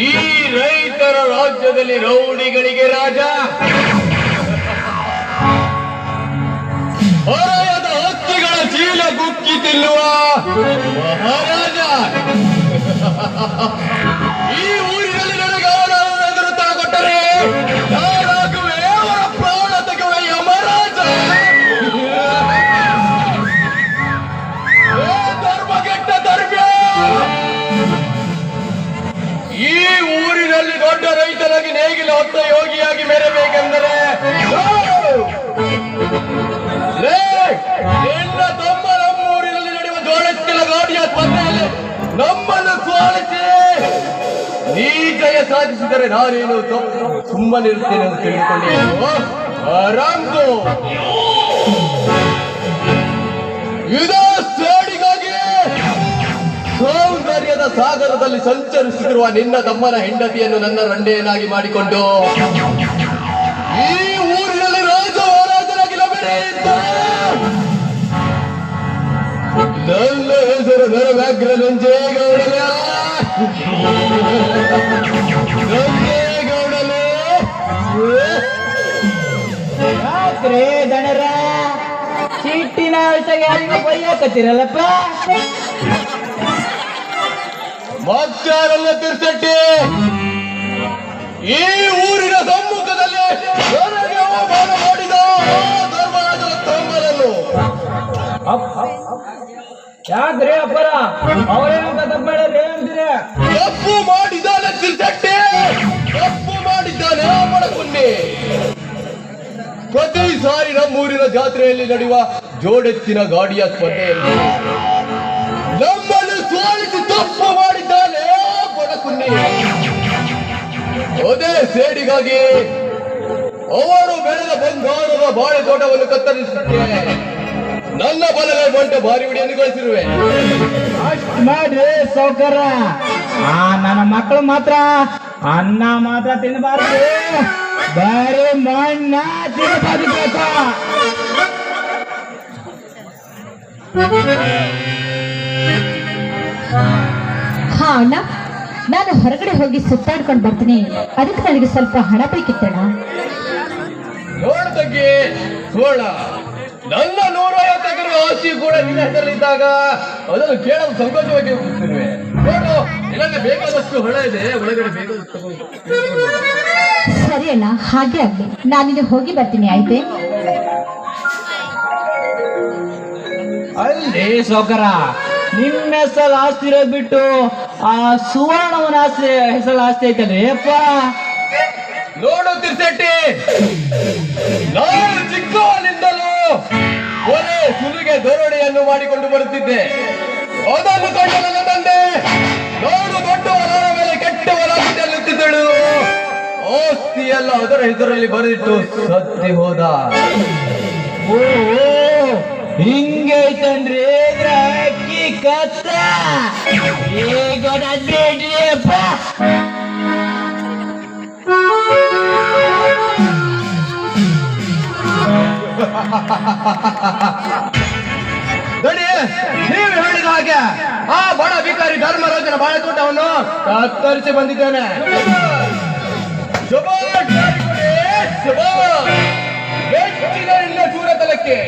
ಈ ರೈತರ ರಾಜ್ಯದಲ್ಲಿ ರೌಡಿಗಳಿಗೆ ರಾಜ, ಹೊರೆಯದ ಹಕ್ಕಿಗಳ ಚೀಲ ಗುಕ್ಕಿ ತಿನ್ನುವ ಮಹಾರಾಜ. ಈ ಊರಿನಲ್ಲಿ ನನಗೆ ಅವರನ್ನು ಎದುರುತ್ತಾ ಕೊಟ್ಟರೆ ನಾನಾಗುವೆ ಅವರ ಪ್ರಾಣ ತೆಗುವೆ ಯಮರಾಜ. ಧರ್ಮಗೆಟ್ಟ ಧರ್ಮ್ಯ, ಈ ಊರಿನಲ್ಲಿ ದೊಡ್ಡ ರೈತನಾಗಿ ನೇಗಿಲ ಹೊತ್ತ ಯೋಗಿಯಾಗಿ ಮೆರಬೇಕೆಂದರೆ ನಿನ್ನ ತಮ್ಮ ನಮ್ಮೂರಿನಲ್ಲಿ ನಡೆಯುವ ಜೋಡೆತ್ತಿನ ಗಾಡಿಯ ಸ್ಪರ್ಧೆಯಲ್ಲಿ ನಮ್ಮನ್ನು ಸೋಲಿಸಿ ನೀ ಜಯ ಸಾಧಿಸಿದರೆ ನಾನೇನು ಸುಮ್ಮನಿರುತ್ತೇನೆ ಎಂದು ತಿಳಿದುಕೊಂಡಿದ್ದೇನೆ. ಆರಾಮ್ದು ಇದೋ ಸೇಡಿಗಾಗಿ ಸೌಂದರ್ಯದ ಸಾಗರದಲ್ಲಿ ಸಂಚರಿಸುತ್ತಿರುವ ನಿನ್ನ ತಮ್ಮನ ಹೆಂಡತಿಯನ್ನು ನನ್ನ ರಂಡೆಯನ್ನಾಗಿ ಮಾಡಿಕೊಂಡು ಈ ಊರಿನಲ್ಲಿ ರಾಜ ಮಹಾರಾಜನಾಗಿ ಲಭ್ಯತೆ. ನನ್ನ ಹೆಸರು ನರವ್ಯಾಘ್ರ ನಂಜೇಗೌಡಲೇ. ನಂಜೇಗೌಡಲೇ ಯಾಕ್ರೆ ದಣರ ಚೀಟಿನ ಯಾರಿಗೂ ಬೈಯಾಕತ್ತೀರಲ್ಲಪ್ಪ? ಮತ್ತಾರಲ್ಲ ತಿರ್ಸಟ್ಟಿ, ಈ ಊರಿನ ಸಮ್ಮುಖದಲ್ಲಿ ನನಗೆ ಅವಮಾನ ಮಾಡಿದ ಧರ್ಮರಾಜನ ತಮ್ಮನನ್ನು ಯಾಕ್ರಿ ಅಪ್ಪರ ಅವರೇನಂತ ತಪ್ಪೇಳಿ ಅಂತೀರಿ? ತಪ್ಪು ಮಾಡಿದ್ದಾನೆ ತಿರ್ಸಟ್ಟಿ, ತಪ್ಪು ಮಾಡಿದ್ದಾನೆ ಮಡಕುನ್ನಿ. ಪ್ರತಿ ಸಾರಿ ನಮ್ಮೂರಿನ ಜಾತ್ರೆಯಲ್ಲಿ ನಡೆಯುವ ಜೋಡೆತ್ತಿನ ಗಾಡಿಯ ಸ್ಪರ್ಧೆಯಲ್ಲಿ ನಮ್ಮನ್ನು ಸೋಲಿಸಿ ತಪ್ಪು ಮಾಡಿದ್ದಾನೆ ಬಡಕುನ್ನಿ. ಅದೇ ಸೇಡಿಗಾಗಿ ಅವರು ಬೆಳೆದ ಬಂಗಾರದ ಬಾಳೆ ತೋಟವನ್ನು ಕತ್ತರಿಸುತ್ತೇನೆ. ನನ್ನ ಬಲಗೈ ಬಂಟ ಭಾರಿ ಹುಡಿಯನ್ನು ಗಳಿಸಿರುವೆ. ಅಷ್ಟ್ ಮಾಡ್ರಿ ಸೌಕರ್ಯ. ನನ್ನ ಮಕ್ಕಳು ಮಾತ್ರ ಅನ್ನ ಮಾತ್ರ ತಿನ್ನಬಾರ್ದು, ಬರೀ ಮಣ್ಣ ತಿನ್ನಬೇಕು. ಹಾ ಅಣ್ಣ, ನಾನು ಹೊರಗಡೆ ಹೋಗಿ ಸುತ್ತಾಡ್ಕೊಂಡು ಬರ್ತೀನಿ. ಅದಕ್ಕೆ ನನಗೆ ಸ್ವಲ್ಪ ಹಣ ಬೇಕಿತ್ತಣ್ಣ. ನೋಡು ತಂಗಿ ಸೋಳ, ನನ್ನ 150 ಎಕರೆ ಆಸ್ತಿ ಕೂಡ ನಿನ್ನ ಹೆಸರಲ್ಲಿದ್ದಾಗ ಅದನ್ನು ಕೇಳಲು ಸಂಕೋಚವಾಗಿ ಹೋಗುತ್ತಿರುವೆ. ನೋಡು, ನಿನಗೆ ಬೇಕಾದಷ್ಟು ಹಣ ಇದೆ, ಒಳಗಡೆ ಬೇಕಾದಷ್ಟು ತಗೊಂಡು. ಸರಿ ಅಣ್ಣ, ಹಾಗೆ ಆಗ್ಲಿ. ನಾನಿನ್ನು ಹೋಗಿ ಬರ್ತೀನಿ, ಆಯ್ತೆ? ಅಲ್ಲಿ ಸೌಕರ, ನಿಮ್ಮ ಹೆಸರು ಆಸ್ತಿ ಇರೋದ್ ಬಿಟ್ಟು ಆ ಸುವರ್ಣವನ ಆಸ್ತಿ ಹೆಸರು ಆಸ್ತಿ ಐತಲ್ರಿ ಅಪ್ಪ. ನೋಡು ತಿರ್ಸೆಟ್ಟಿ, ನಾನು ಚಿಕ್ಕವನಿಂದಲೂ ಒಲೆ ಸುಲಿಗೆ ದರೋಡೆಯನ್ನು ಮಾಡಿಕೊಂಡು ಬರುತ್ತಿದ್ದೆ. ಅದನ್ನು ಕಂಡ ನನ್ನ ತಂದೆ ನೋಡು ದೊಡ್ಡವರ ಮೇಲೆ ಕೆಟ್ಟವರಾಗುತ್ತಿದ್ದಳು. ಆಸ್ತಿ ಎಲ್ಲ ಅದರ ಹೆಸರಲ್ಲಿ ಬರೆದಿಟ್ಟು ಸತ್ತಿ ಹೋದ. ಓ ಹಿಂಗೈತನ್ರಿ ಅಕ್ಕಿ ಕತ್ತ. ಈಗ ಬೇಡ್ರಿ ಅಪ್ಪ. ನೋಡಿ, ನೀವು ಹೇಳಿದ ಹಾಗೆ ಆ ಬಡ ಭಿಕಾರಿ ಧರ್ಮರಾಜನ ಬಾಳೆ ತೋಟವನ್ನು ಕತ್ತರಿಸಿ ಬಂದಿದ್ದೇನೆ. ಶುಭ ಶುಭ